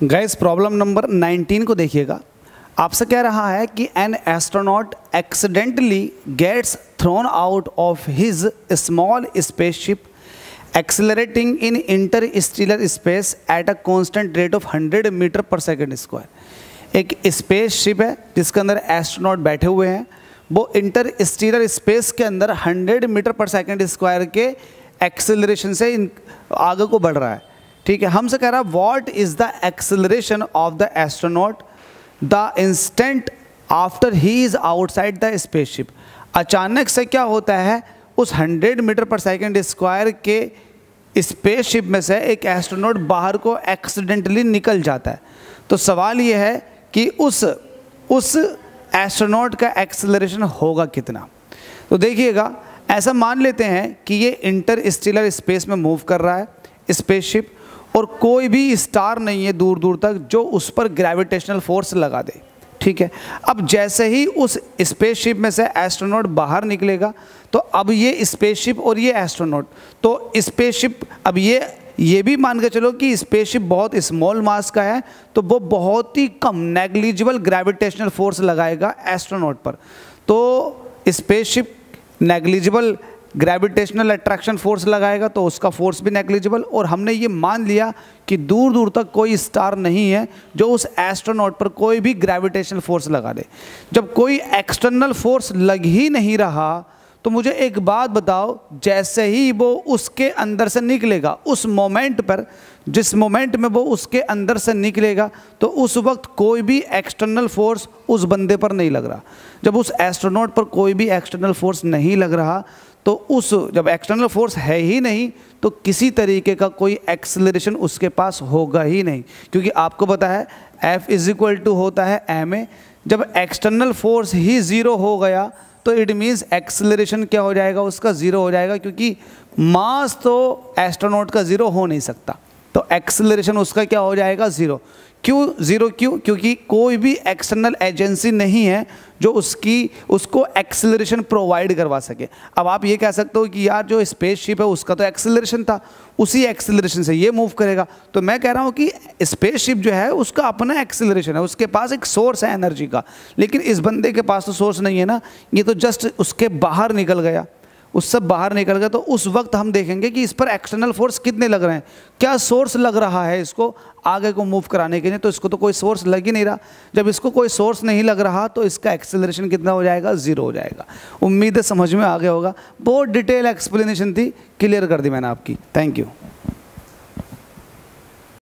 Guys problem number 19 को देखिएगा। आपसे कह रहा है कि an astronaut accidentally gets thrown out of his small spaceship accelerating in interstellar space at a constant rate of 100 metre per second square. एक spaceship है जिसके अंदर एस्ट्रोनॉट बैठे हुए हैं, वो इंटरस्टेलर स्पेस के अंदर 100 मीटर पर सेकंड स्क्वायर के एक्सेलरेशन से आगे को बढ़ रहा है। ठीक है, हमसे कह रहा है what is the acceleration of the astronaut the instant after he is outside the spaceship. अचानक से क्या होता है, उस 100 मीटर पर सेकंड स्क्वायर के स्पेसशिप में से एक एस्ट्रोनॉट बाहर को एक्सीडेंटली निकल जाता है। तो सवाल ये है कि उस एस्ट्रोनॉट का एक्सेलरेशन होगा कितना। तो देखिएगा, ऐसा मान लेते हैं कि ये इंटरस्टेलर स्पेस में मूव कर रहा है स्पेसशिप, और कोई भी स्टार नहीं है दूर दूर तक जो उस पर ग्रेविटेशनल फोर्स लगा दे। ठीक है, अब जैसे ही उस स्पेसशिप में से एस्ट्रोनॉट बाहर निकलेगा तो अब ये स्पेसशिप और ये एस्ट्रोनॉट, तो स्पेसशिप, अब ये भी मान के चलो कि स्पेसशिप बहुत स्मॉल मास का है, तो वो बहुत ही कम नेग्लिजिबल ग्रेविटेशनल फोर्स लगाएगा एस्ट्रोनॉट पर। तो spaceship negligible gravitational attraction force लगाएगा तो उसका फोर्स भी नेग्लिजिबल, और हमने ये मान लिया कि दूर दूर तक कोई स्टार नहीं है जो उस एस्ट्रोनॉट पर कोई भी ग्रेविटेशनल फोर्स लगा दे। जब कोई एक्सटर्नल फोर्स लग ही नहीं रहा तो मुझे एक बात बताओ, जैसे ही वो उसके अंदर से निकलेगा उस मोमेंट पर, जिस मोमेंट में वो उसके अंदर से निकलेगा, तो उस वक्त कोई भी एक्सटर्नल फोर्स उस बंदे पर नहीं लग रहा। जब उस एस्ट्रोनॉट पर कोई भी एक्सटर्नल फोर्स नहीं लग रहा तो जब एक्सटर्नल फोर्स है ही नहीं तो किसी तरीके का कोई एक्सेलरेशन उसके पास होगा ही नहीं, क्योंकि आपको पता है F इज इक्वल टू होता है ma। जब एक्सटर्नल फोर्स ही ज़ीरो हो गया तो इट मीन्स एक्सेलरेशन क्या हो जाएगा, उसका ज़ीरो हो जाएगा, क्योंकि मास तो एस्ट्रोनॉट का ज़ीरो हो नहीं सकता, तो एक्सेलरेशन उसका क्या हो जाएगा, ज़ीरो। क्यों ज़ीरो, क्योंकि कोई भी एक्सटर्नल एजेंसी नहीं है जो उसको एक्सेलरेशन प्रोवाइड करवा सके। अब आप ये कह सकते हो कि यार जो स्पेसशिप है उसका तो एक्सेलरेशन था, उसी एक्सेलरेशन से ये मूव करेगा। तो मैं कह रहा हूँ कि स्पेसशिप जो है उसका अपना एक्सेलरेशन है, उसके पास एक सोर्स है एनर्जी का, लेकिन इस बंदे के पास तो सोर्स नहीं है ना, ये तो जस्ट उसके बाहर निकल गया, उससे बाहर निकल गया। तो उस वक्त हम देखेंगे कि इस पर एक्सटर्नल फोर्स कितने लग रहे हैं, क्या सोर्स लग रहा है इसको आगे को मूव कराने के लिए। तो इसको तो कोई सोर्स लग ही नहीं रहा। जब इसको कोई सोर्स नहीं लग रहा तो इसका एक्सेलरेशन कितना हो जाएगा, ज़ीरो हो जाएगा। उम्मीद है समझ में आ गया होगा। बहुत डिटेल एक्सप्लेनेशन थी, क्लियर कर दी मैंने आपकी। Thank you.